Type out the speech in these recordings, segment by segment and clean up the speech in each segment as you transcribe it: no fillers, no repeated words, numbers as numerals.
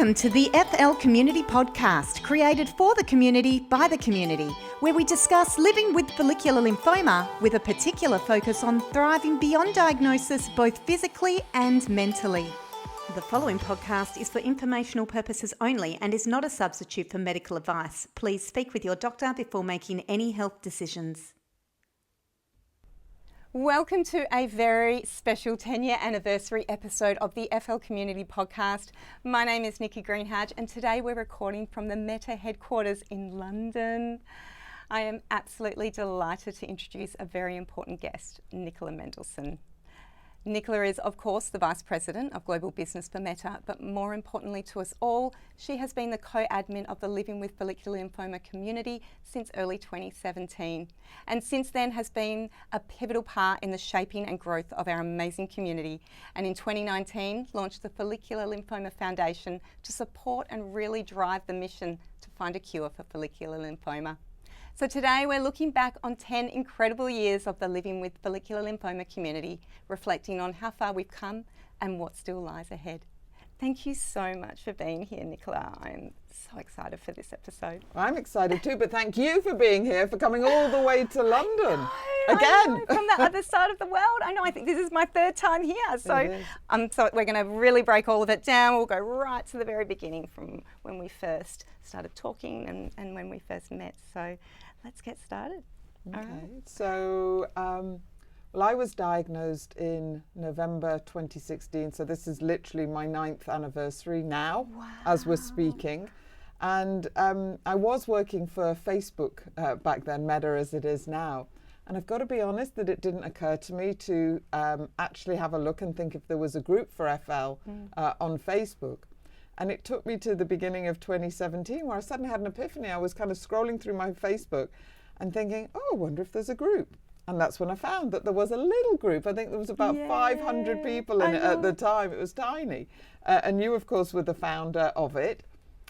Welcome to the FL Community Podcast, created for the community by the community, where we discuss living with follicular lymphoma with a particular focus on thriving beyond diagnosis both physically and mentally. The following podcast is for informational purposes only and is not a substitute for medical advice. Please speak with your doctor before making any health decisions. Welcome to a very special 10-year anniversary episode of the FL Community Podcast. My name is Nicky Greenhalgh and today we're recording from the Meta headquarters in London. I am absolutely delighted to introduce a very important guest, Nicola Mendelsohn. Nicola is, of course, the Vice President of Global Business for Meta, but more importantly to us all, she has been the co-admin of the Living With Follicular Lymphoma community since early 2017, and since then has been a pivotal part in the shaping and growth of our amazing community, and in 2019 launched the Follicular Lymphoma Foundation to support and really drive the mission to find a cure for follicular lymphoma. So today we're looking back on 10 incredible years of the Living with Follicular Lymphoma community, reflecting on how far we've come and what still lies ahead. Thank you so much for being here, Nicola. I'm so excited for this episode. I'm excited too, but thank you for being here, for coming all the way to London. I know, from the other side of the world. I know, I think this is my third time here. So we're going to really break all of it down. We'll go right to the very beginning from when we first started talking and when we first met. So let's get started. Okay, so I was diagnosed in November 2016, so this is literally my 9th anniversary now, as we're speaking. And I was working for Facebook back then, Meta as it is now. And I've got to be honest that it didn't occur to me to actually have a look and think if there was a group for FL on Facebook. And it took me to the beginning of 2017 where I suddenly had an epiphany. I was kind of scrolling through my Facebook and thinking, oh, I wonder if there's a group. And that's when I found that there was a little group. I think there was about 500 people in it at the time. It was tiny. And you, of course, were the founder of it.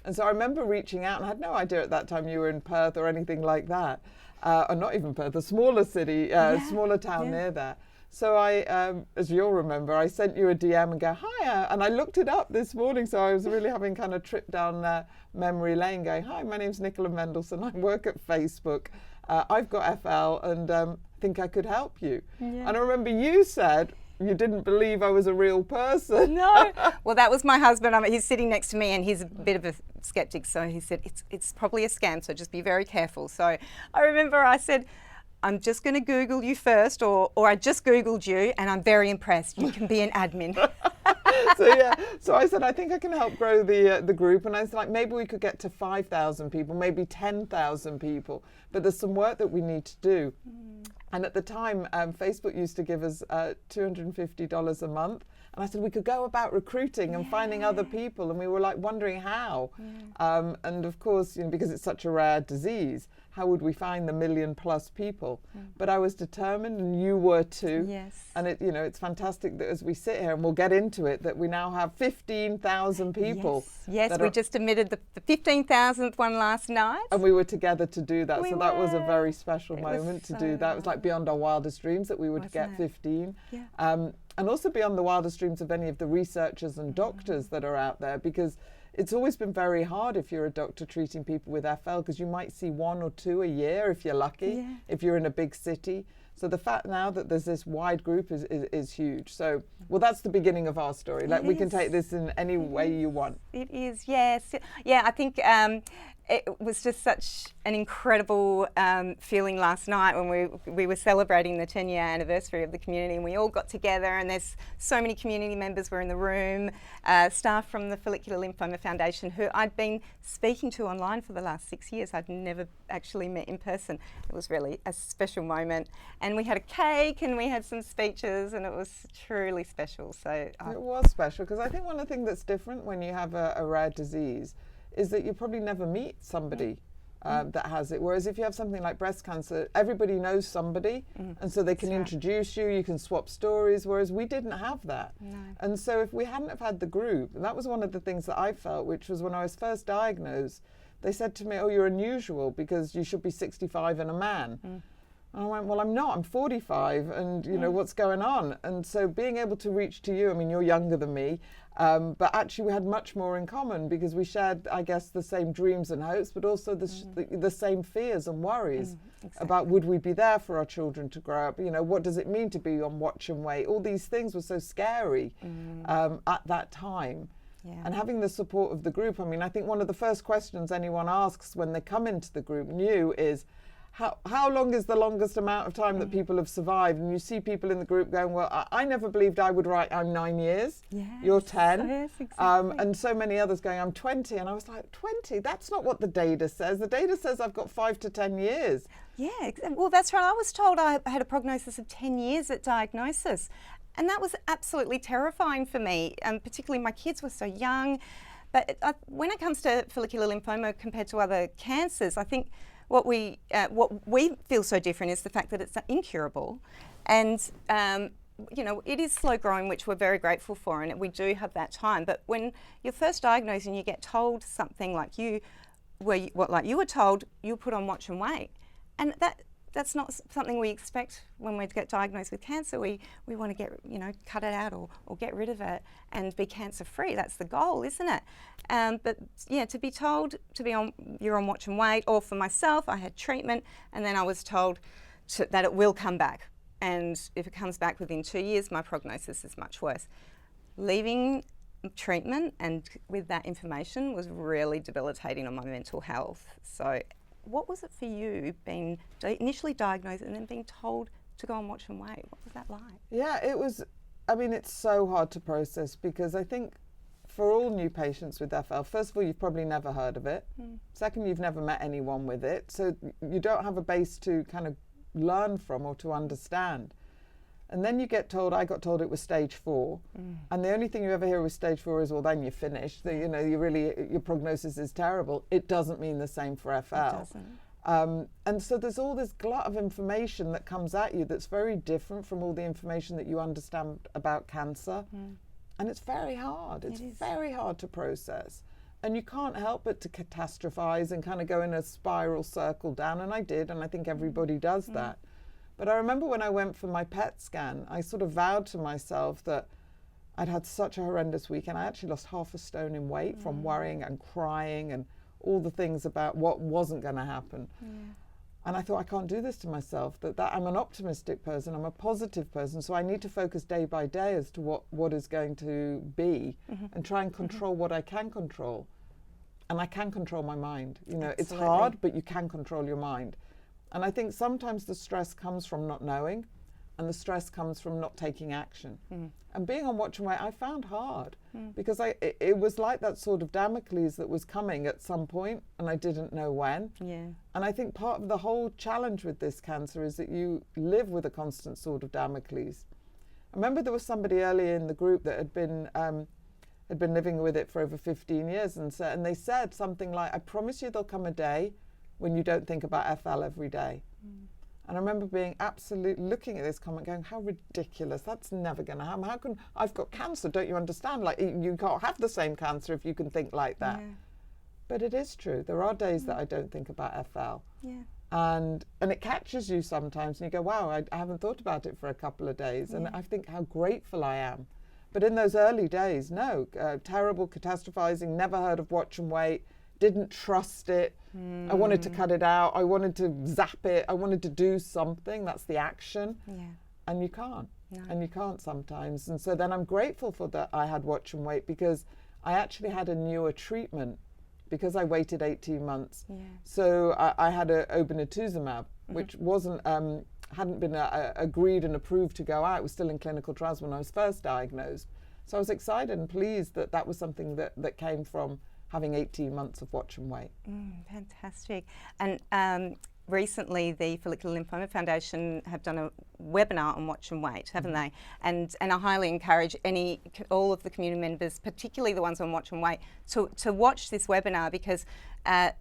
And so I remember reaching out, and I had no idea at that time you were in Perth or anything like that. Or not even Perth, a smaller city, smaller town near there. So I, as you'll remember, I sent you a DM and go, hi, and I looked it up this morning, so I was really having kind of trip down memory lane going, hi, my name's Nicola Mendelsohn, I work at Facebook, I've got FL and think I could help you. And I remember you said you didn't believe I was a real person. No. Well, that was my husband. He's sitting next to me and he's a bit of a skeptic, so he said, it's probably a scam, so just be very careful. So I remember I said, I'm just going to Google you first, or I just Googled you and I'm very impressed. You can be an admin. So I said, I think I can help grow the group. And I was like, maybe we could get to 5,000 people, maybe 10,000 people. But there's some work that we need to do. And at the time, Facebook used to give us $250 a month. And I said, we could go about recruiting and finding other people. And we were like wondering how. And of course, because it's such a rare disease, how would we find the 1 million+ people? But I was determined, and you were too. Yes. And it's fantastic that as we sit here, and we'll get into it, that we now have 15,000 people. Yes, we just admitted the 15,000th one last night. And we were together to do that. That was a very special moment to do that. It was like beyond our wildest dreams that we would get 15. And also beyond the wildest dreams of any of the researchers and doctors that are out there, because it's always been very hard if you're a doctor treating people with FL, because you might see 1 or 2 a year if you're lucky, if you're in a big city. So the fact now that there's this wide group is huge. So, well, that's the beginning of our story. Like, we can take this in any way you want. It is, yes. Yeah, I think it was just such an incredible feeling last night when we were celebrating the 10-year anniversary of the community, and we all got together, and there's so many community members were in the room, staff from the Follicular Lymphoma Foundation who I'd been speaking to online for the last 6 years. I'd never actually met in person. It was really a special moment. And we had a cake and we had some speeches, and it was truly special. So it was special, because I think one of the things that's different when you have a rare disease is that you probably never meet somebody that has it. Whereas if you have something like breast cancer, everybody knows somebody, and so they can introduce you, you can swap stories, whereas we didn't have that. And so if we hadn't have had the group, and that was one of the things that I felt, which was when I was first diagnosed, they said to me, oh, you're unusual because you should be 65 and a man. And I went, well, I'm not, I'm 45 and you know, what's going on? And so being able to reach to you, I mean, you're younger than me, but actually we had much more in common because we shared, I guess, the same dreams and hopes, but also the same fears and worries about would we be there for our children to grow up? You know, what does it mean to be on watch and wait? All these things were so scary at that time. Yeah. And having the support of the group, I mean, I think one of the first questions anyone asks when they come into the group new is, how long is the longest amount of time that people have survived? And you see people in the group going, well, I never believed I would write, I'm 9 years, you're 10. Yes, exactly. And so many others going, I'm 20. And I was like, 20? That's not what the data says. The data says I've got 5 to 10 years. Yeah, well, that's right. I was told I had a prognosis of 10 years at diagnosis. And that was absolutely terrifying for me, particularly my kids were so young. But when it comes to follicular lymphoma compared to other cancers, I think what we feel so different is the fact that it's incurable, and you know, it is slow growing, which we're very grateful for, and we do have that time. But when you're first diagnosed and you get told something like you were told, you're put on watch and wait, and that's not something we expect when we get diagnosed with cancer. We want to cut it out or get rid of it and be cancer free. That's the goal, isn't it? But yeah, to be told you're on watch and wait, or for myself, I had treatment and then I was told that it will come back. And if it comes back within 2 years, my prognosis is much worse. Leaving treatment and with that information was really debilitating on my mental health. So what was it for you, being initially diagnosed and then being told to go and watch and wait? What was that like? Yeah, it was, I mean, it's so hard to process because I think for all new patients with FL, first of all, you've probably never heard of it. Second, you've never met anyone with it. So you don't have a base to kind of learn from or to understand. And then you get told, I got told it was stage 4. And the only thing you ever hear with stage 4 is, well, then you're finished. You know, your prognosis is terrible. It doesn't mean the same for FL. It doesn't. And so there's all this glut of information that comes at you that's very different from all the information that you understand about cancer. And it's very hard. It's very hard to process. And you can't help but to catastrophize and kind of go in a spiral circle down. And I did, and I think everybody does that. But I remember when I went for my PET scan, I sort of vowed to myself that I'd had such a horrendous week, and I actually lost half a stone in weight from worrying and crying and all the things about what wasn't going to happen. And I thought, I can't do this to myself, that I'm an optimistic person, I'm a positive person, so I need to focus day by day as to what is going to be and try and control what I can control. And I can control my mind. You know, it's hard, but you can control your mind. And I think sometimes the stress comes from not knowing, and the stress comes from not taking action. And being on watch and wait, I found hard because it was like that sort of Damocles that was coming at some point, and I didn't know when. And I think part of the whole challenge with this cancer is that you live with a constant sort of Damocles. I remember there was somebody earlier in the group that had been living with it for over 15 years, and they said something like, I promise you there'll come a day when you don't think about FL every day. And I remember being absolutely looking at this comment going, how ridiculous, that's never going to happen. How can, I've got cancer, don't you understand? Like, you can't have the same cancer if you can think like that. But it is true. There are days that I don't think about FL. And it catches you sometimes and you go, wow, I haven't thought about it for a couple of days. And I think how grateful I am. But in those early days, no, terrible catastrophizing, never heard of watch and wait, didn't trust it. I wanted to cut it out. I wanted to zap it. I wanted to do something. That's the action. And you can't. And you can't sometimes. And so then I'm grateful for that I had watch and wait, because I actually had a newer treatment because I waited 18 months. So I had obinutuzumab, which wasn't hadn't been agreed and approved to go out. It was still in clinical trials when I was first diagnosed. So I was excited and pleased that that was something that came from having 18 months of watch and wait. Fantastic. And recently the Follicular Lymphoma Foundation have done a webinar on watch and wait, haven't they? And I highly encourage all of the community members, particularly the ones on watch and wait, to watch this webinar, because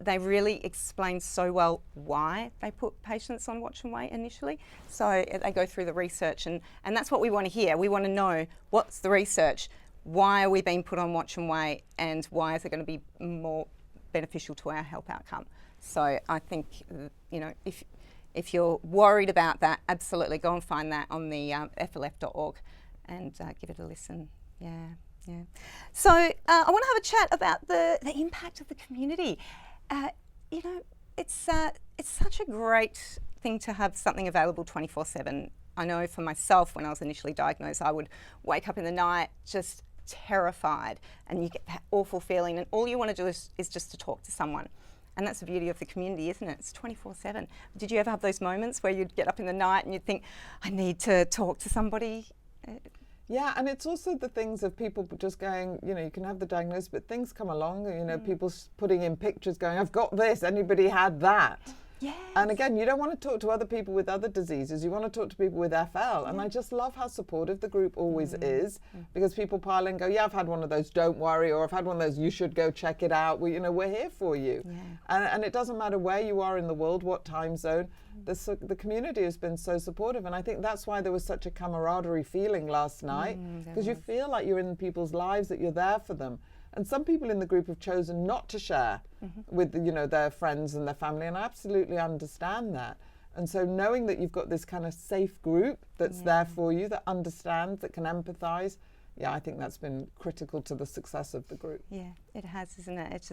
they really explain so well why they put patients on watch and wait initially. So they go through the research, and that's what we want to hear. We want to know what's the research, why are we being put on watch and wait, and why is it going to be more beneficial to our health outcome. So I think, you know, if if you're worried about that, absolutely go and find that on the flf.org and give it a listen. Yeah. So I want to have a chat about the impact of the community. It's such a great thing to have something available 24/7. I know for myself, when I was initially diagnosed, I would wake up in the night just terrified, and you get that awful feeling, and all you want to do is just to talk to someone. And that's the beauty of the community, isn't it? It's 24/7. Did you ever have those moments where you'd get up in the night and you'd think, I need to talk to somebody? Yeah, and it's also the things of people just going, you can have the diagnosis, but things come along, people putting in pictures going, I've got this, anybody had that? Yes. And again, you don't want to talk to other people with other diseases, you want to talk to people with FL. And I just love how supportive the group always is, because people pile in and go, yeah, I've had one of those, don't worry, or I've had one of those, you should go check it out. We're here for you. Yeah. And it doesn't matter where you are in the world, what time zone, the community has been so supportive. And I think that's why there was such a camaraderie feeling last night, because you feel like you're in people's lives, that you're there for them. And some people in the group have chosen not to share with their friends and their family, and I absolutely understand that. And so knowing that you've got this kind of safe group that's there for you, that understands, that can empathise, I think that's been critical to the success of the group. Yeah, it has, isn't it?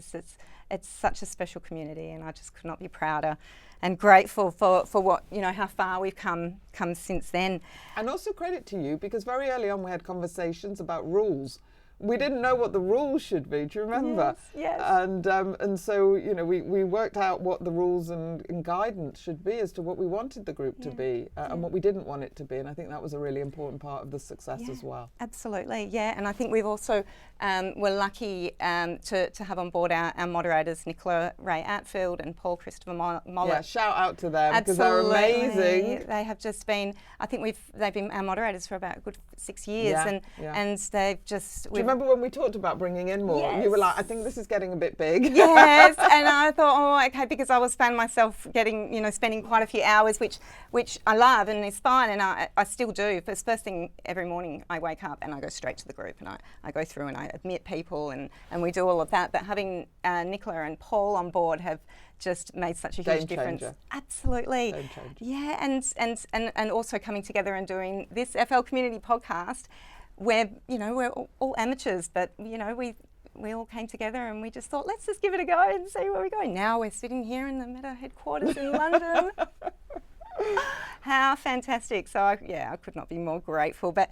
It's such a special community, and I just could not be prouder and grateful for what, how far we've come since then. And also credit to you, because very early on we had conversations about rules. We didn't know what the rules should be. Do you remember? Yes. And so we worked out what the rules and guidance should be as to what we wanted the group to be and what we didn't want it to be. And I think that was a really important part of the success as well. Absolutely, yeah. And I think we've also we're lucky to have on board our moderators Nicola Atfield and Paul Christopher Mollett. Yeah, shout out to them, because they're amazing. They have just been. I think they've been our moderators for about a good 6 years, and they've just. Remember when we talked about bringing in more? Yes. You were like, I think this is getting a bit big. Yes, and I thought, okay, because I found myself getting, spending quite a few hours, which I love and is fine, and I still do. First thing every morning, I wake up and I go straight to the group, and I go through and I admit people, and we do all of that. But having Nicola and Paul on board have just made such a huge difference. Absolutely. Game changer. Yeah, and also coming together and doing this FL Community podcast, where we're all amateurs, but we all came together and we just thought, let's just give it a go and see where we go. Now we're sitting here in the Meta headquarters in London. How fantastic! So I could not be more grateful. But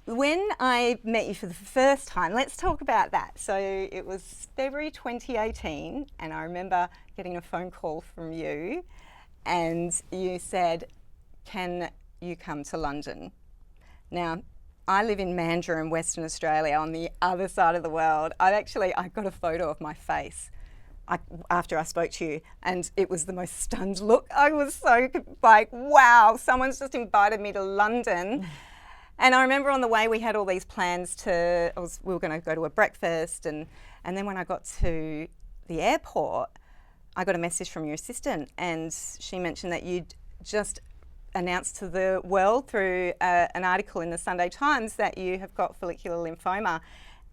when I met you for the first time, let's talk about that. So it was February 2018, and I remember getting a phone call from you, and you said, "Can you come to London?" Now, I live in Mandurah in Western Australia, on the other side of the world. I got a photo of my face after I spoke to you, and it was the most stunned look. I was so like, wow, someone's just invited me to London. And I remember on the way we had all these plans we were going to go to a breakfast, and then when I got to the airport, I got a message from your assistant, and she mentioned that you'd just announced to the world through an article in the Sunday Times that you have got follicular lymphoma,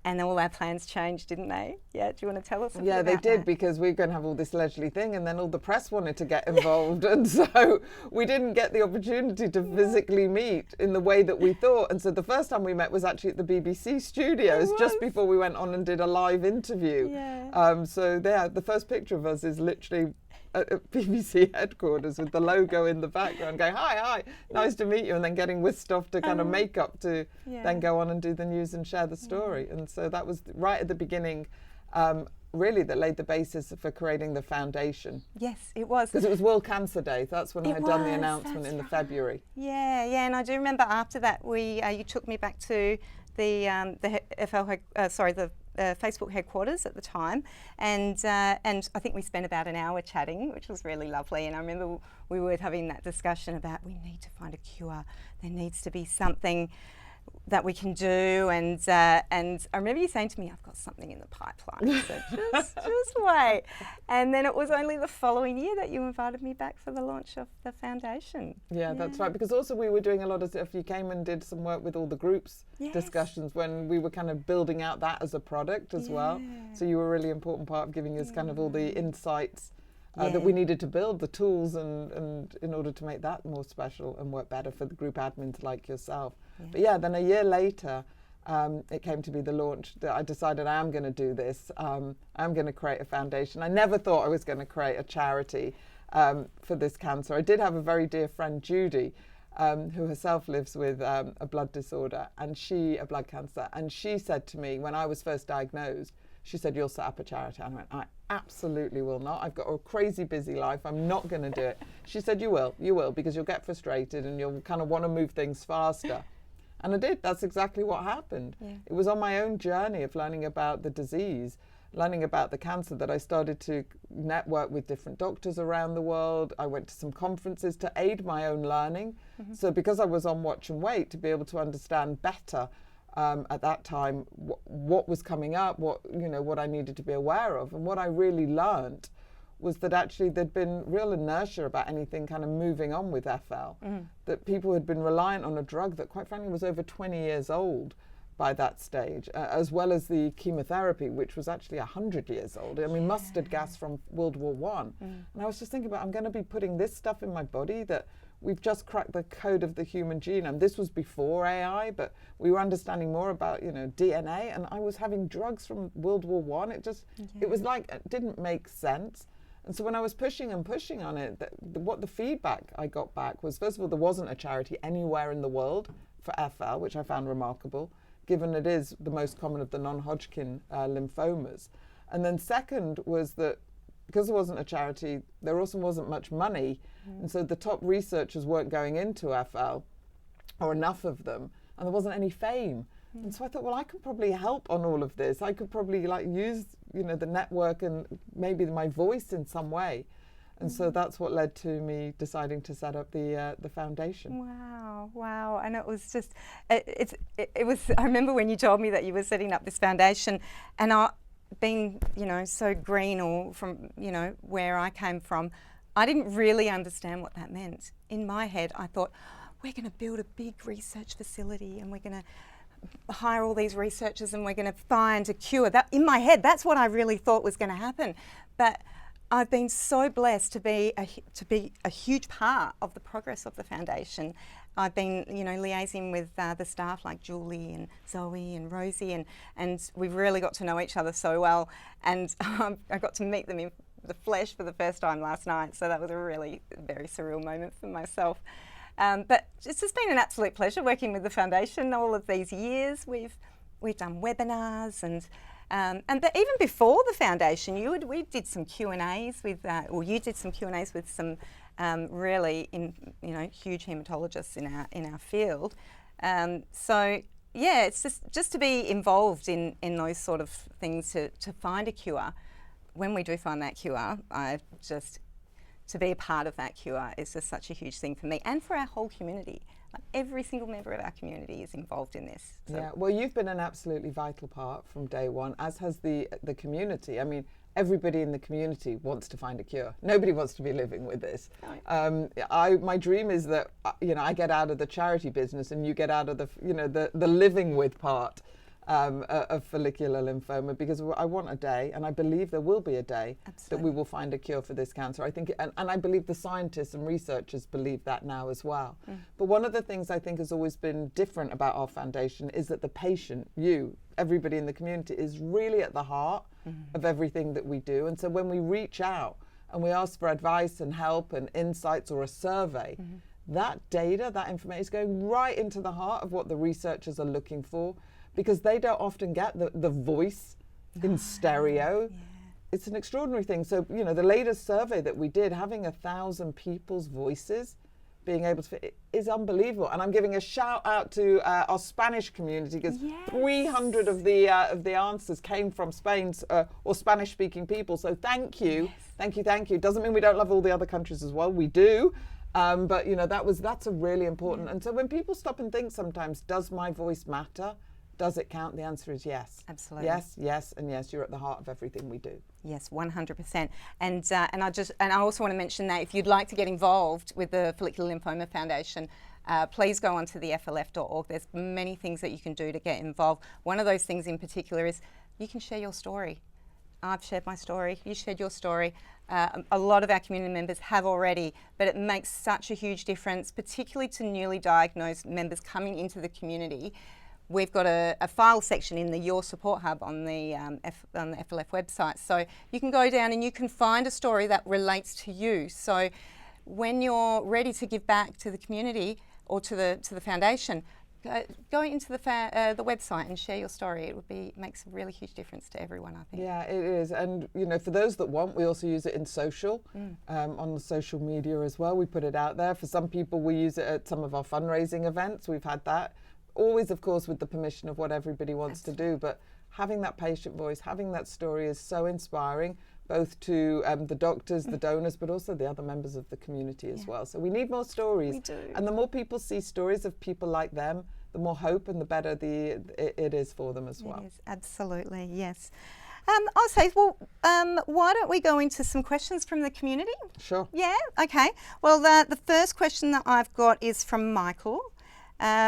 and then all our plans changed, didn't they? Yeah, do you want to tell us a bit about that? Yeah, they did, because we were going to have all this leisurely thing, and then all the press wanted to get involved, and so we didn't get the opportunity to physically meet in the way that we thought. And so the first time we met was actually at the BBC studios, just before we went on and did a live interview. Yeah. So the first picture of us is literally at BBC headquarters with the logo in the background going, hi, nice to meet you, and then getting whisked off to kind of makeup to then go on and do the news and share the story. And so that was right at the beginning, really, that laid the basis for creating the foundation. Yes, it was. Because it was World Cancer Day. That's when I had done the announcement in the February. Yeah, and I do remember after that you took me back to the Facebook headquarters at the time, and I think we spent about an hour chatting, which was really lovely. And I remember we were having that discussion about, we need to find a cure. There needs to be something that we can do, and I remember you saying to me, I've got something in the pipeline, so just wait. And then it was only the following year that you invited me back for the launch of the foundation. Yeah, that's right, because also we were doing a lot of stuff. You came and did some work with all the groups discussions when we were kind of building out that as a product as well. So you were a really important part of giving us kind of all the insights that we needed to build the tools and in order to make that more special and work better for the group admins like yourself. But yeah, then a year later, it came to be the launch that I decided I am going to do this. I'm going to create a foundation. I never thought I was going to create a charity for this cancer. I did have a very dear friend, Judy, who herself lives with a blood disorder, and a blood cancer. And she said to me when I was first diagnosed, she said, "You'll set up a charity." And I went, "I absolutely will not. I've got a crazy busy life. I'm not going to do it." She said, you will, because you'll get frustrated and you'll kind of want to move things faster. And I did. That's exactly what happened. Yeah. It was on my own journey of learning about the disease, learning about the cancer, that I started to network with different doctors around the world. I went to some conferences to aid my own learning. So because I was on watch and wait, to be able to understand better at that time what was coming up, what I needed to be aware of. And what I really learned was that actually there'd been real inertia about anything kind of moving on with FL, that people had been reliant on a drug that quite frankly was over 20 years old by that stage, as well as the chemotherapy, which was actually 100 years old. I mean, mustard gas from World War I. And I was just thinking about, I'm going to be putting this stuff in my body that we've just cracked the code of the human genome. This was before AI, but we were understanding more about, DNA, and I was having drugs from World War I. It was like, it didn't make sense. And so when I was pushing on it, what the feedback I got back was, first of all, there wasn't a charity anywhere in the world for FL, which I found remarkable, given it is the most common of the non-Hodgkin lymphomas. And then second was that because there wasn't a charity, there also wasn't much money. And so the top researchers weren't going into FL, or enough of them, and there wasn't any fame. And so I thought, well, I could probably help on all of this. I could probably use, the network and maybe my voice in some way. And so that's what led to me deciding to set up the foundation. Wow. And it was just, it was, I remember when you told me that you were setting up this foundation, and being, so green, or from, where I came from, I didn't really understand what that meant. In my head, I thought, we're going to build a big research facility and we're going to hire all these researchers and we're going to find a cure. That, in my head, that's what I really thought was going to happen. But I've been so blessed to be a huge part of the progress of the foundation. I've been, liaising with the staff like Julie and Zoe and Rosie, and we've really got to know each other so well. And I got to meet them in the flesh for the first time last night, so that was a really very surreal moment for myself. But it's just been an absolute pleasure working with the foundation all of these years. We've done webinars but even before the foundation, we did some Q&As with, or you did some Q&As with some really huge hematologists in our field. So yeah, it's just to be involved in those sort of things to find a cure. When we do find that cure, to be a part of that cure is just such a huge thing for me and for our whole community. Like, every single member of our community is involved in this. So. Yeah, well, you've been an absolutely vital part from day one, as has the community. I mean, everybody in the community wants to find a cure. Nobody wants to be living with this. My dream is that I get out of the charity business and you get out of the living with part of follicular lymphoma, because I want a day, and I believe there will be a day, that we will find a cure for this cancer. I think, and I believe the scientists and researchers believe that now as well. But one of the things I think has always been different about our foundation is that the patient, everybody in the community, is really at the heart of everything that we do. And so when we reach out and we ask for advice and help and insights or a survey, that data, that information is going right into the heart of what the researchers are looking for, because they don't often get the voice in stereo. Yeah. It's an extraordinary thing. So, the latest survey that we did, having 1,000 people's voices being able to fit, is unbelievable. And I'm giving a shout out to our Spanish community, because 300 of the answers came from Spain's or Spanish speaking people. So thank you. Thank you. Doesn't mean we don't love all the other countries as well. We do. But that's a really important. And so when people stop and think sometimes, does my voice matter? Does it count? The answer is yes. Absolutely. Yes, and yes. You're at the heart of everything we do. Yes, 100%. And I also want to mention that if you'd like to get involved with the Follicular Lymphoma Foundation, please go onto the FLF.org. There's many things that you can do to get involved. One of those things in particular is you can share your story. I've shared my story, you shared your story. A lot of our community members have already, but it makes such a huge difference, particularly to newly diagnosed members coming into the community. We've got a file section in the Your Support Hub on the FLF website. So you can go down and you can find a story that relates to you. So when you're ready to give back to the community or to the foundation, go into the website and share your story. It makes a really huge difference to everyone, I think. Yeah, it is. And, you know, for those that want, we also use it in social, on the social media as well. We put it out there. For some people, we use it at some of our fundraising events. We've had that. Always, of course, with the permission of what everybody wants to do. But having that patient voice, having that story is so inspiring, both to the doctors, the donors, but also the other members of the community as well. So we need more stories. We do. And the more people see stories of people like them, the more hope and the better it is for them as well. It is, absolutely, yes. I'll say, well, why don't we go into some questions from the community? Sure. Yeah, okay. Well, the first question that I've got is from Michael.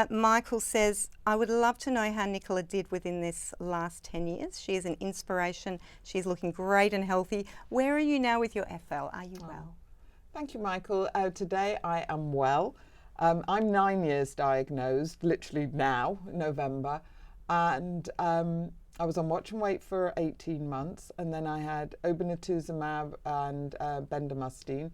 Michael says, I would love to know how Nicola did within this last 10 years. She is an inspiration. She's looking great and healthy. Where are you now with your FL? Are you well? Thank you, Michael. Today I am well. I'm 9 years diagnosed, literally now, November. And I was on watch and wait for 18 months. And then I had obinutuzumab and bendamustine.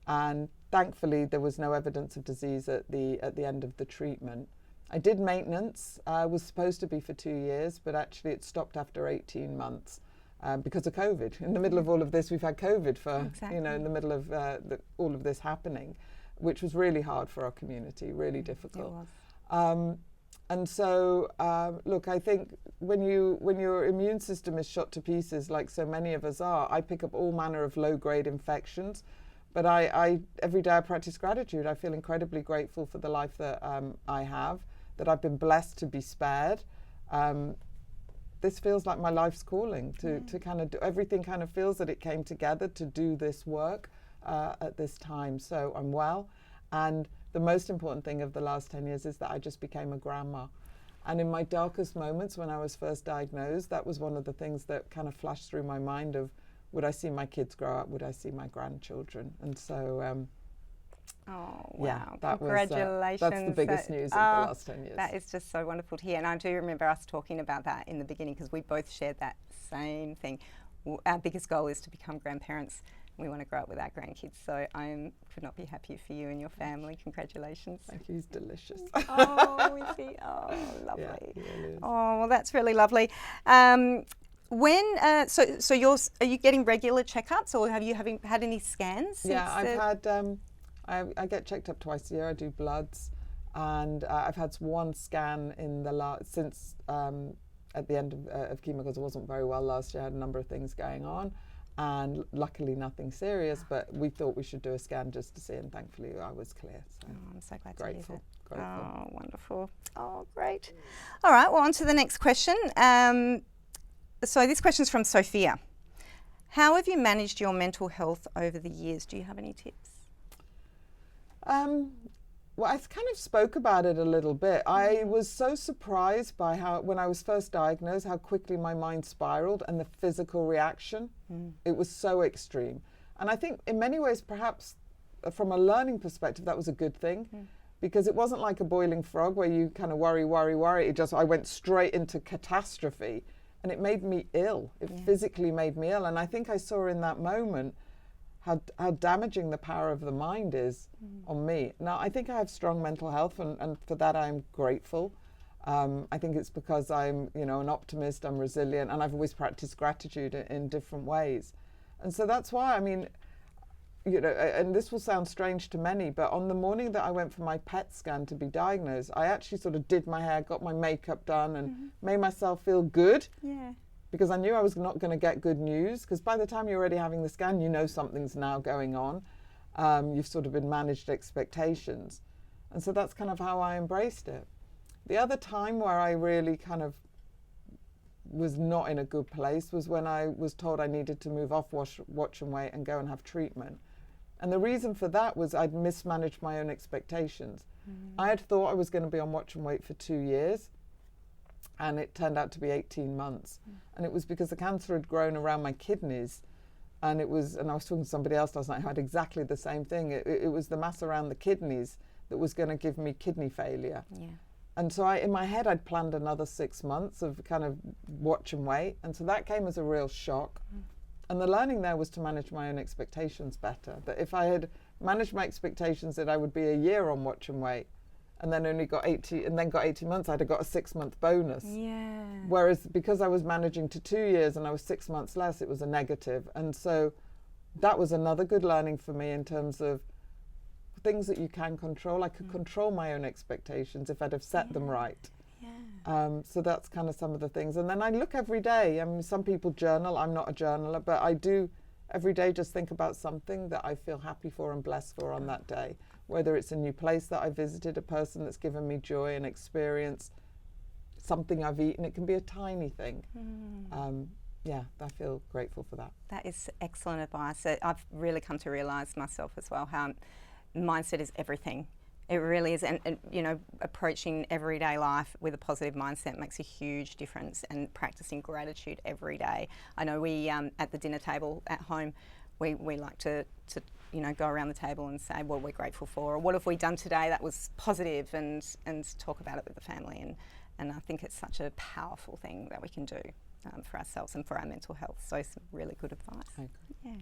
And thankfully, there was no evidence of disease at the end of the treatment. I did maintenance. Was supposed to be for 2 years, but actually it stopped after 18 months because of COVID. In the middle of all of this, we've had COVID for, you know, in the middle of all of this happening, which was really hard for our community, really difficult. It was. And so, look, I think when your immune system is shot to pieces, like so many of us are, I pick up all manner of low-grade infections. But I every day I practice gratitude. I feel incredibly grateful for the life that I have, that I've been blessed to be spared. This feels like my life's calling to kind of do everything. Kind of feels that it came together to do this work at this time. So I'm well, and the most important thing of the last 10 years is that I just became a grandma. And in my darkest moments when I was first diagnosed, that was one of the things that kind of flashed through my mind of, would I see my kids grow up? Would I see my grandchildren? And so, oh, wow. yeah, that Congratulations. Was, that's the biggest news of the last 10 years. That is just so wonderful to hear. And I do remember us talking about that in the beginning because we both shared that same thing. Our biggest goal is to become grandparents. We want to grow up with our grandkids. So I could not be happier for you and your family. Congratulations. Thank you. He's delicious. Oh, is he? Oh, lovely. Yeah, he really is. Oh, well, that's really lovely. When so are you getting regular checkups, or have you had any scans? Yeah, I've had. I get checked up twice a year. I do bloods, and I've had one scan in the since at the end of chemo because I wasn't very well last year. I had a number of things going on, and luckily nothing serious. But we thought we should do a scan just to see, and thankfully I was clear. So I'm so glad grateful. to hear that. Grateful. Oh, wonderful. Oh, great. All right. Well, on to the next question. So this question is from Sophia. How have you managed your mental health over the years? Do you have any tips? Well, I kind of spoke about it a little bit. I was so surprised by how, when I was first diagnosed, how quickly my mind spiraled and the physical reaction. It was so extreme. And I think in many ways, perhaps from a learning perspective, that was a good thing. Because it wasn't like a boiling frog where you kind of worry. I went straight into catastrophe. And it made me ill. It physically made me ill. And I think I saw in that moment how damaging the power of the mind is on me. Now, I think I have strong mental health, and for that I'm grateful. I think it's because I'm, an optimist, I'm resilient, and I've always practiced gratitude in different ways. And so that's why, and this will sound strange to many, but on the morning that I went for my PET scan to be diagnosed, I actually sort of did my hair, got my makeup done, and made myself feel good. Yeah. Because I knew I was not going to get good news, because by the time you're already having the scan, you know something's now going on. You've sort of been managed expectations. And so that's kind of how I embraced it. The other time where I really kind of was not in a good place was when I was told I needed to move off watch and wait and go and have treatment. And the reason for that was I'd mismanaged my own expectations. I had thought I was going to be on watch and wait for 2 years, and it turned out to be 18 months. And it was because the cancer had grown around my kidneys And I was talking to somebody else last night who had exactly the same thing. It was the mass around the kidneys that was going to give me kidney failure. Yeah. And so in my head, I'd planned another 6 months of kind of watch and wait. And so that came as a real shock. And the learning there was to manage my own expectations better. That if I had managed my expectations that I would be a year on watch and wait, and then only got 18 months, I'd have got a 6-month bonus. Yeah. Whereas because I was managing to 2 years and I was 6 months less, it was a negative. And so that was another good learning for me in terms of things that you can control. I could control my own expectations if I'd have set them right. Yeah. So that's kind of some of the things. And then I look every day. I mean, some people journal. I'm not a journaler, but I do every day just think about something that I feel happy for and blessed for on that day. Whether it's a new place that I visited, a person that's given me joy and experience, something I've eaten. It can be a tiny thing. Yeah, I feel grateful for that. That is excellent advice. I've really come to realise myself as well how mindset is everything. It really is, and you know, approaching everyday life with a positive mindset makes a huge difference, and practicing gratitude every day. I know we at the dinner table at home, we like to you know, go around the table and say what we're grateful for, or what have we done today that was positive, and talk about it with the family, and I think it's such a powerful thing that we can do for ourselves and for our mental health. So some really good advice. Okay. Yeah.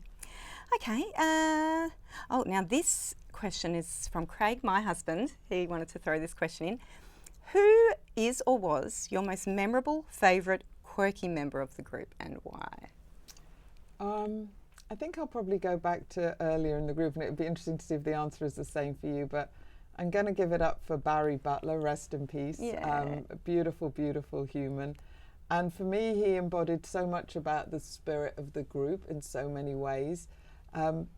Okay. Now this question is from Craig, my husband. He wanted to throw this question in. Who is or was your most memorable, favourite, quirky member of the group, and why? I think I'll probably go back to earlier in the group, and it would be interesting to see if the answer is the same for you, but I'm going to give it up for Barry Butler, rest in peace. Yeah. A beautiful, beautiful human. And for me, he embodied so much about the spirit of the group in so many ways.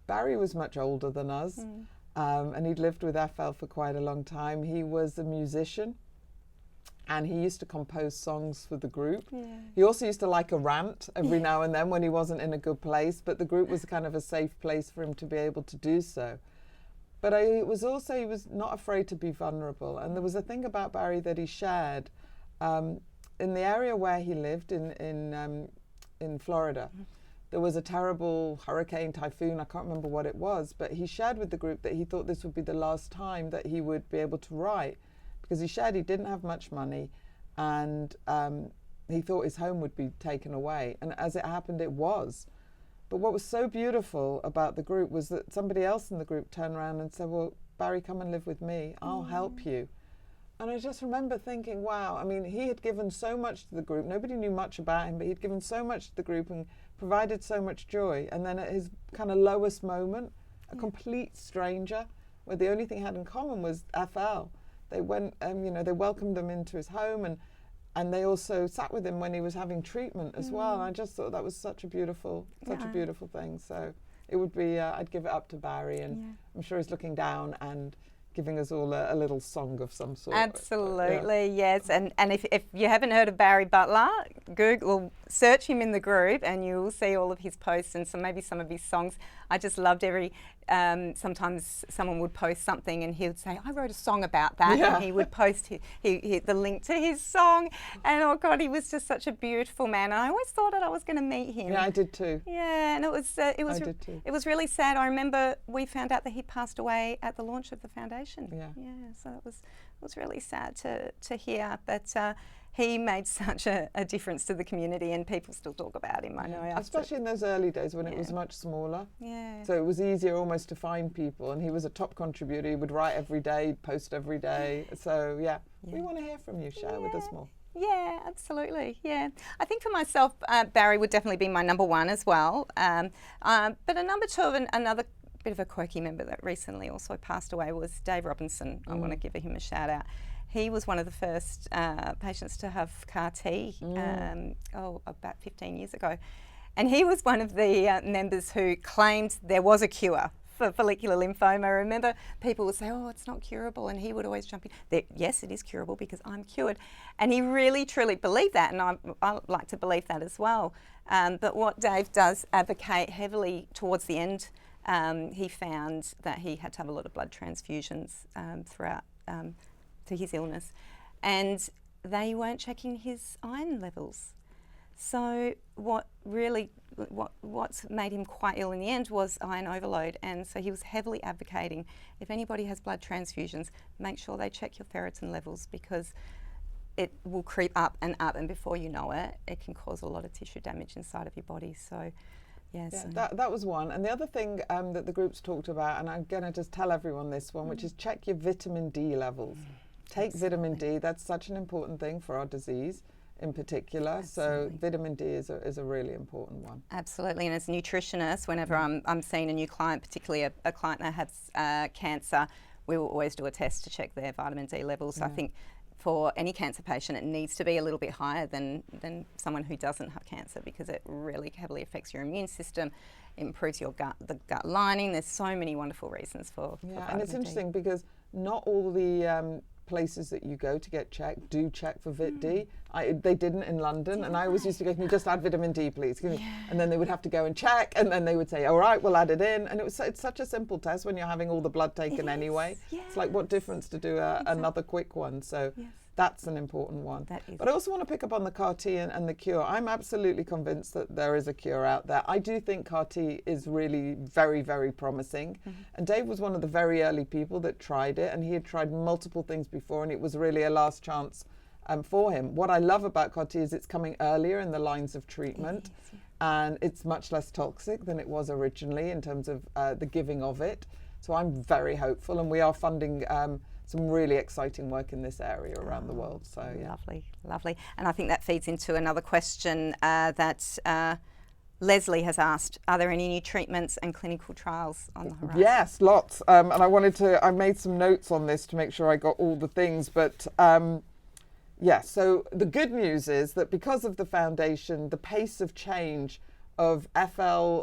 Barry was much older than us, and he'd lived with FL for quite a long time. He was a musician, and he used to compose songs for the group. Yeah. He also used to like a rant every now and then when he wasn't in a good place, but the group was kind of a safe place for him to be able to do so. But he was not afraid to be vulnerable. And there was a thing about Barry that he shared. In the area where he lived in Florida, there was a terrible hurricane, typhoon, I can't remember what it was, but he shared with the group that he thought this would be the last time that he would be able to write, because he shared he didn't have much money, and he thought his home would be taken away. And as it happened, it was. But what was so beautiful about the group was that somebody else in the group turned around and said, well, Barry, come and live with me. I'll help you. And I just remember thinking, wow, I mean, he had given so much to the group. Nobody knew much about him, but he'd given so much to the group and provided so much joy. And then at his kind of lowest moment, a complete stranger, where the only thing he had in common was FL. They went, they welcomed him into his home, and they also sat with him when he was having treatment as well. And I just thought that was such a beautiful thing. So it would be, I'd give it up to Barry, and I'm sure he's looking down and giving us all a little song of some sort. Absolutely, yes. And if you haven't heard of Barry Butler, Google, search him in the group, and you will see all of his posts and maybe some of his songs. I just loved sometimes someone would post something and he would say, I wrote a song about that, and he would post the link to his song, and oh God, he was just such a beautiful man, and I always thought that I was going to meet him. Yeah, I did too. Yeah, and it was really sad. I remember we found out that he passed away at the launch of the foundation. Yeah. So it was really sad to hear, but he made such a difference to the community, and people still talk about him, I know. Especially in those early days when it was much smaller. Yeah. So it was easier almost to find people, and he was a top contributor. He would write every day, post every day. So we want to hear from you. Share with us more. Yeah, absolutely. Yeah, I think for myself, Barry would definitely be my number one as well. But a number two of another bit of a quirky member that recently also passed away was Dave Robinson. I want to give him a shout out. He was one of the first patients to have CAR T about 15 years ago. And he was one of the members who claimed there was a cure for follicular lymphoma. I remember people would say, oh, it's not curable, and he would always jump in. Yes, it is curable because I'm cured. And he really, truly believed that, and I like to believe that as well. But what Dave does advocate heavily towards the end, he found that he had to have a lot of blood transfusions throughout to his illness, and they weren't checking his iron levels. So what's made him quite ill in the end was iron overload, and so he was heavily advocating, if anybody has blood transfusions, make sure they check your ferritin levels, because it will creep up, and before you know it, it can cause a lot of tissue damage inside of your body. So that was one. And the other thing that the groups talked about, and I'm going to just tell everyone this one, which is check your vitamin D levels. Take vitamin D. That's such an important thing for our disease in particular. Absolutely. So vitamin D is a really important one. Absolutely. And as a nutritionist, whenever I'm seeing a new client, particularly a client that has cancer, we will always do a test to check their vitamin D levels. So I think for any cancer patient, it needs to be a little bit higher than someone who doesn't have cancer, because it really heavily affects your immune system, improves your the gut lining. There's so many wonderful reasons for and it's interesting because not all the places that you go to get checked do check for Vit D. They didn't in London, and I always used to go, can you just add vitamin D, please? And then they would have to go and check, and then they would say, all right, we'll add it in. And it's such a simple test when you're having all the blood taken anyway. It's like, what difference to do another quick one? So that's an important one. But I also want to pick up on the CAR T and the cure. I'm absolutely convinced that there is a cure out there. I do think CAR T is really very, very promising. And Dave was one of the very early people that tried it, and he had tried multiple things before, and it was really a last chance for him. What I love about CAR T is it's coming earlier in the lines of treatment, and it's much less toxic than it was originally in terms of the giving of it. So I'm very hopeful, and we are funding some really exciting work in this area around the world. So Lovely. And I think that feeds into another question that Leslie has asked. Are there any new treatments and clinical trials on the horizon? Yes, lots. And I made some notes on this to make sure I got all the things. But so the good news is that because of the foundation, the pace of change of FL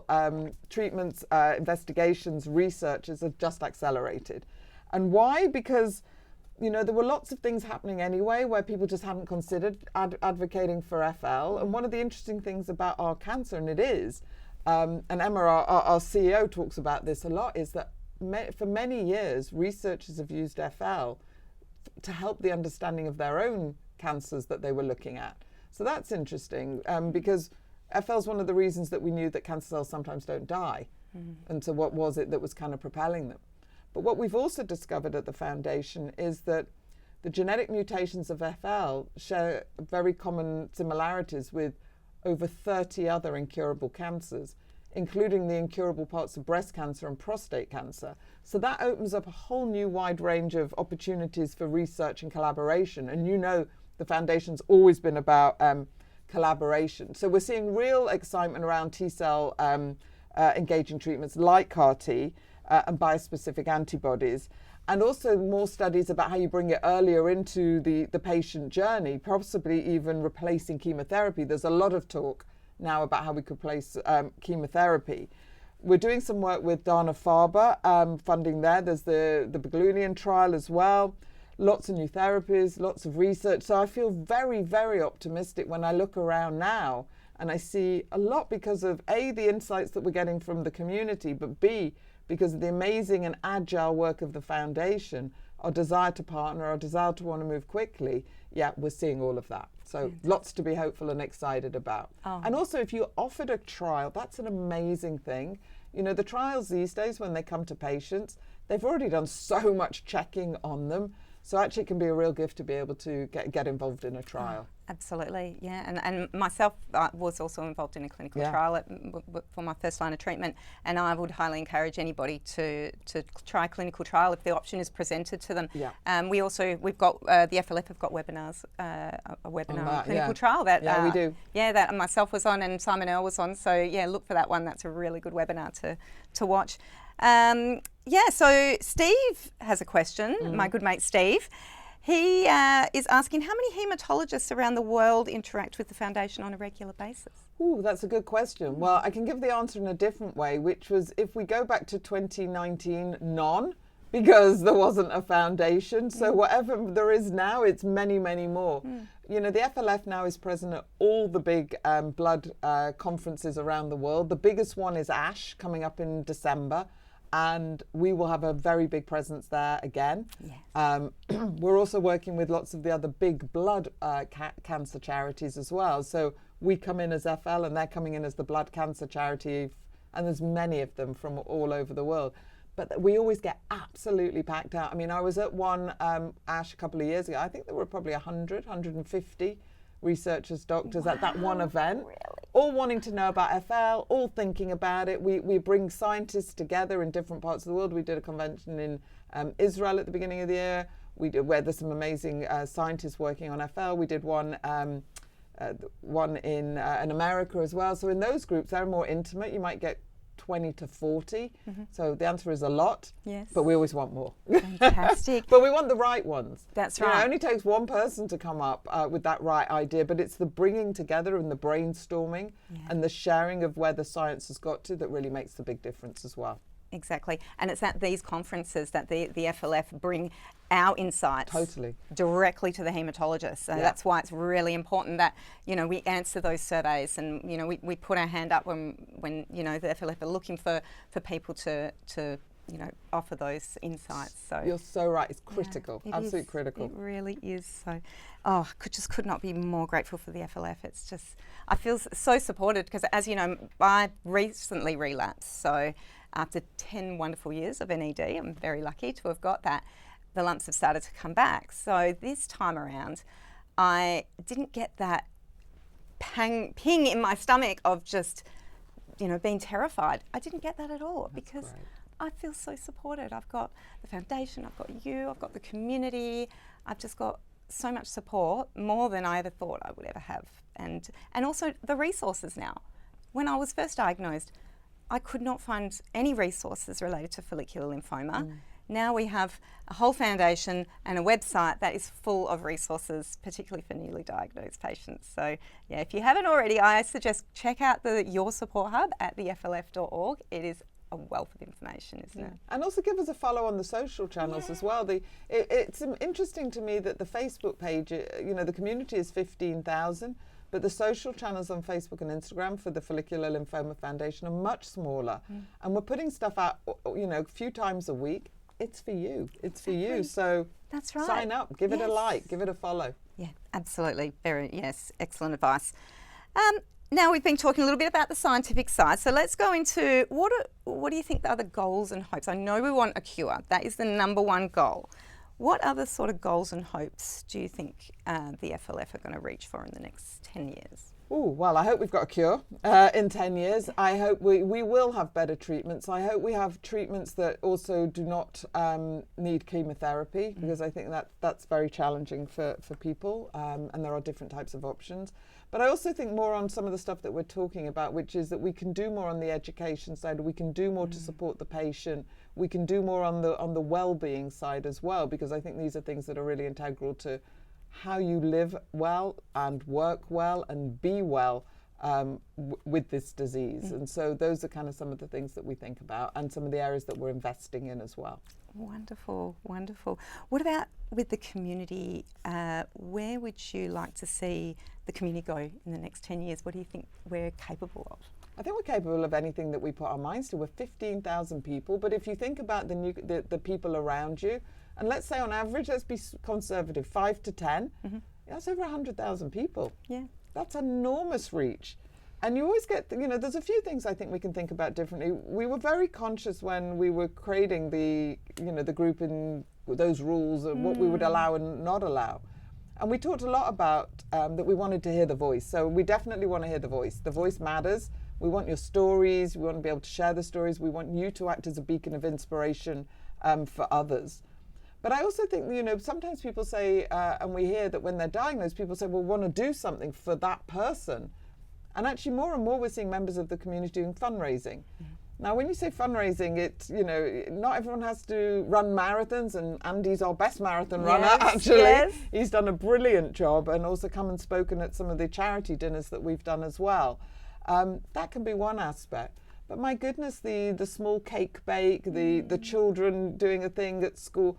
treatments, investigations, research has just accelerated. And why? Because, there were lots of things happening anyway where people just hadn't considered advocating for FL. And one of the interesting things about our cancer, and it is, and Emma, our CEO, talks about this a lot, is that for many years, researchers have used FL to help the understanding of their own cancers that they were looking at. So that's interesting, because FL is one of the reasons that we knew that cancer cells sometimes don't die. And so what was it that was kind of propelling them? But what we've also discovered at the foundation is that the genetic mutations of FL share very common similarities with over 30 other incurable cancers, including the incurable parts of breast cancer and prostate cancer. So that opens up a whole new wide range of opportunities for research and collaboration. And the foundation's always been about collaboration. So we're seeing real excitement around T-cell engaging treatments like CAR T, and biospecific antibodies, and also more studies about how you bring it earlier into the patient journey, possibly even replacing chemotherapy. There's a lot of talk now about how we could replace chemotherapy. We're doing some work with Dana-Farber, funding there. There's the Beglunian trial as well. Lots of new therapies, lots of research. So I feel very, very optimistic when I look around now, and I see a lot because of A, the insights that we're getting from the community, but B, because of the amazing and agile work of the foundation, our desire to partner, our desire to want to move quickly, we're seeing all of that. So lots to be hopeful and excited about. And also, if you offered a trial, that's an amazing thing. The trials these days, when they come to patients, they've already done so much checking on them. So actually it can be a real gift to be able to get involved in a trial. Absolutely, and myself was also involved in a clinical trial for my first line of treatment, and I would highly encourage anybody to try a clinical trial if the option is presented to them. We've got the FLF have got webinars, a webinar on clinical trial that we do. That myself was on and Simon Earl was on. So look for that one. That's a really good webinar to watch. So Steve has a question, my good mate Steve. He is asking, how many haematologists around the world interact with the foundation on a regular basis? Ooh, that's a good question. Well, I can give the answer in a different way, which was, if we go back to 2019, none, because there wasn't a foundation. So whatever there is now, it's many, many more. The FLF now is present at all the big blood conferences around the world. The biggest one is ASH, coming up in December. and we will have a very big presence there again. Yes. We're also working with lots of the other big blood cancer charities as well. So we come in as FL and they're coming in as the blood cancer charity, and there's many of them from all over the world. But we always get absolutely packed out. I mean, I was at one, Ash, a couple of years ago. I think there were probably 150 researchers, doctors at that one event, really? All wanting to know about FL, all thinking about it. We bring scientists together in different parts of the world. We did a convention in Israel at the beginning of the year. We did, where there's some amazing scientists working on FL. We did one in America as well. So in those groups, they're more intimate. You might get 20 to 40. So the answer is a lot. Yes. But we always want more. Fantastic. But we want the right ones. That's You know, right. it only takes one person to come up with that right idea, but it's the bringing together and the brainstorming and the sharing of where the science has got to that really makes the big difference as well. Exactly. And it's at these conferences that the FLF bring our insights directly to the haematologist. So that's why it's really important that, you know, we answer those surveys and, you know, we put our hand up when you know, the FLF are looking for people to you know, offer those insights. So you're so right. It's critical. It Absolutely is. critical. It really is. So, could not be more grateful for the FLF. It's just, I feel so supported because, as you know, I recently relapsed. So after 10 wonderful years of NED, I'm very lucky to have got that. The lumps have started to come back. So this time around, I didn't get that ping in my stomach of just, you know, being terrified. I didn't get that at all. That's because great. I feel so supported. I've got the foundation, I've got you, I've got the community. I've just got so much support, more than I ever thought I would ever have. And also the resources now. When I was first diagnosed, I could not find any resources related to follicular lymphoma. Now we have a whole foundation and a website that is full of resources, particularly for newly diagnosed patients. So yeah, if you haven't already, I suggest check out Your Support Hub at theflf.org. It is a wealth of information, isn't it? And also give us a follow on the social channels as well. It's interesting to me that the Facebook page, you know, the community is 15,000, but the social channels on Facebook and Instagram for the Follicular Lymphoma Foundation are much smaller. And we're putting stuff out, you know, a few times a week. It's for you. It's for you. So that's right. Sign up, give it a like, give it a follow. Yeah, absolutely. Excellent advice. Now we've been talking a little bit about the scientific side, so let's go into what do you think are the goals and hopes? I know we want a cure. That is the number one goal. What other sort of goals and hopes do you think the FLF are going to reach for in the next 10 years? Oh, well, I hope we've got a cure in 10 years. I hope we will have better treatments. I hope we have treatments that also do not need chemotherapy, because I think that's very challenging for people, and there are different types of options. But I also think more on some of the stuff that we're talking about, which is that we can do more on the education side, we can do more to support the patient, we can do more on the well-being side as well, because I think these are things that are really integral to how you live well and work well and be well with this disease. And so those are kind of some of the things that we think about and some of the areas that we're investing in as well. Wonderful, wonderful. What about with the community? Where would you like to see the community go in the next 10 years? What do you think we're capable of? I think we're capable of anything that we put our minds to. We're 15,000 people, but if you think about the people around you, and let's say on average, let's be conservative, 5 to 10, that's over 100,000 people. Yeah. That's enormous reach. And you always get, you know, there's a few things I think we can think about differently. We were very conscious when we were creating the group in those rules of what we would allow and not allow. And we talked a lot about that we wanted to hear the voice. So we definitely want to hear the voice. The voice matters. We want your stories. We want to be able to share the stories. We want you to act as a beacon of inspiration for others. But I also think, you know, sometimes people say, and we hear that when they're diagnosed, people say, well, we want to do something for that person. And actually more and more we're seeing members of the community doing fundraising. Now, when you say fundraising, it's, you know, not everyone has to run marathons, and Andy's our best marathon runner, actually. Yes. He's done a brilliant job and also come and spoken at some of the charity dinners that we've done as well. That can be one aspect. But my goodness, the small cake bake, the children doing a thing at school,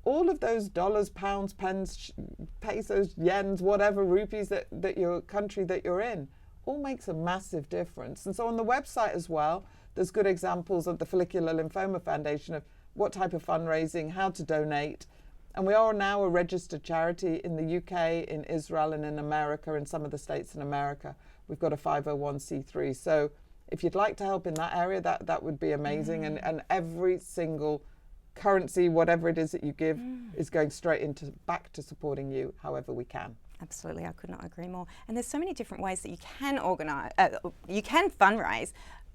all of those dollars, pounds, pence, pesos, yens, whatever, rupees that your country that you're in, all makes a massive difference. And so on the website as well, there's good examples of the Follicular Lymphoma Foundation of what type of fundraising, how to donate. And we are now a registered charity in the UK, in Israel, and in America, in some of the states in America. We've got a 501c3. So if you'd like to help in that area, that would be amazing. And every single currency, whatever it is that you give, is going straight back to supporting you however we can. Absolutely, I could not agree more. And there's so many different ways that you can organise, you can fundraise.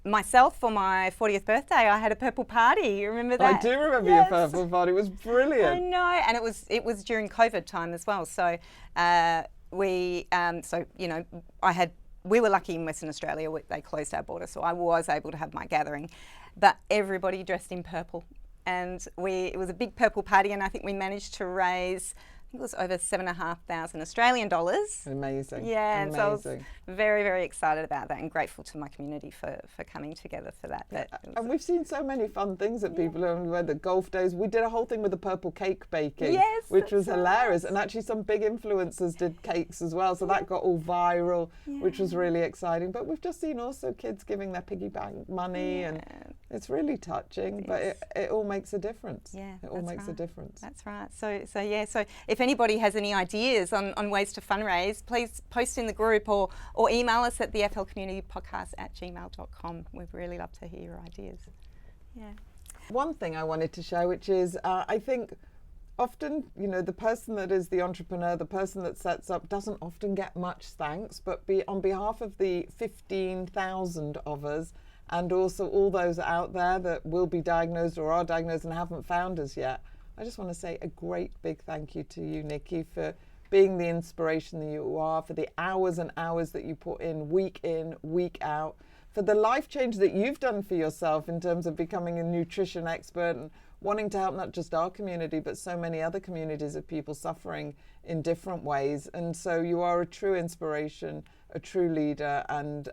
Myself, for my 40th birthday, I had a purple party. You remember that? I do remember your purple party. It was brilliant. I know, and it was during COVID time as well. So we were lucky in Western Australia. They closed our border, so I was able to have my gathering. But everybody dressed in purple, and it was a big purple party, and I think we managed to raise, it was over $7,500 Australian dollars. Amazing. Yeah, amazing. And so I was very, very excited about that and grateful to my community for coming together for that. And we've seen so many fun things that people are doing, the golf days. We did a whole thing with the purple cake baking, which was hilarious. And actually some big influencers did cakes as well. So that got all viral, which was really exciting. But we've just seen also kids giving their piggy bank money and it's really touching, but it all makes a difference. Yeah, it all makes a difference. That's right. So if anybody has any ideas on ways to fundraise, please post in the group or email us at the flcommunitypodcast@gmail.com. We'd really love to hear your ideas. Yeah. One thing I wanted to share, which is I think often, the person that is the entrepreneur, the person that sets up, doesn't often get much thanks, but on behalf of the 15,000 of us, and also all those out there that will be diagnosed or are diagnosed and haven't found us yet, I just want to say a great big thank you to you, Nicky, for being the inspiration that you are, for the hours and hours that you put in, week out, for the life change that you've done for yourself in terms of becoming a nutrition expert and wanting to help not just our community, but so many other communities of people suffering in different ways. And so you are a true inspiration, a true leader, and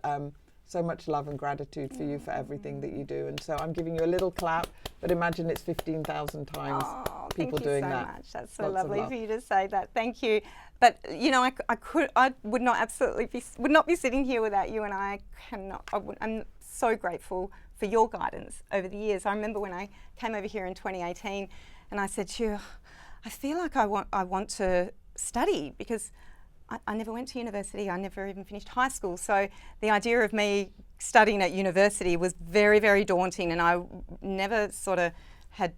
so much love and gratitude for you for everything that you do. And so I'm giving you a little clap, but imagine it's 15,000 times people doing that. Thank you so much. That's so lovely for you to say that. Thank you. But I would not be sitting here without you, and I'm so grateful for your guidance over the years. I remember when I came over here in 2018, and I said to you, I feel like I want to study because I never went to university. I never even finished high school. So the idea of me studying at university was very, very daunting, and I never sort of had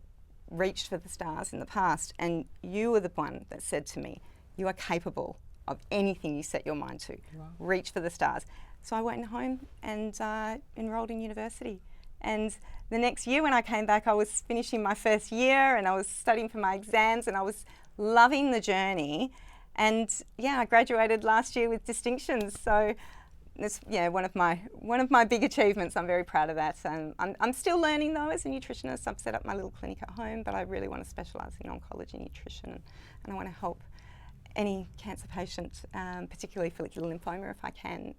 reached for the stars in the past. And you were the one that said to me, you are capable of anything you set your mind to. Wow. Reach for the stars. So I went home and enrolled in university. And the next year when I came back, I was finishing my first year and I was studying for my exams and I was loving the journey. And I graduated last year with distinctions. So it's one of my big achievements. I'm very proud of that. And I'm still learning though as a nutritionist. I've set up my little clinic at home, but I really want to specialise in oncology nutrition, and I want to help any cancer patient, particularly follicular lymphoma, if I can,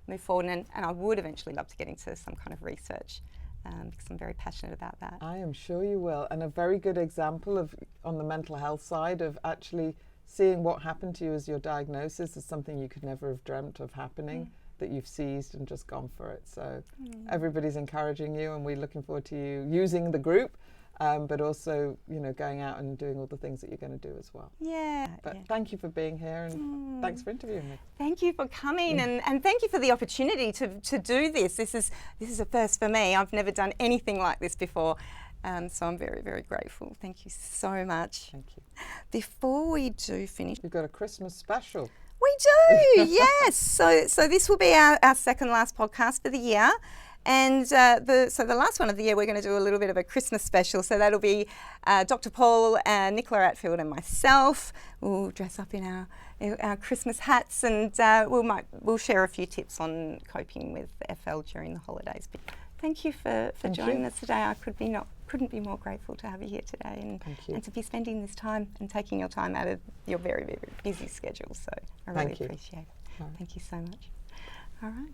move forward. And I would eventually love to get into some kind of research because I'm very passionate about that. I am sure you will. And a very good example of, on the mental health side, of actually seeing what happened to you as your diagnosis is something you could never have dreamt of happening, that you've seized and just gone for it. So everybody's encouraging you, and we're looking forward to you using the group, but also, going out and doing all the things that you're going to do as well. But thank you for being here, and thanks for interviewing me. Thank you for coming, and thank you for the opportunity to do this. This is a first for me. I've never done anything like this before. So I'm very, very grateful. Thank you so much. Thank you. Before we do finish, we've got a Christmas special. We do, yes. So this will be our second last podcast for the year. And the last one of the year, we're going to do a little bit of a Christmas special. So that'll be Dr. Paul, Nicola Atfield and myself. We'll dress up in our Christmas hats, and we'll share a few tips on coping with FL during the holidays. But thank you for joining us today. I couldn't be more grateful to have you here today, and to be spending this time and taking your time out of your very, very busy schedule. So I really appreciate it. Thank you so much. All right.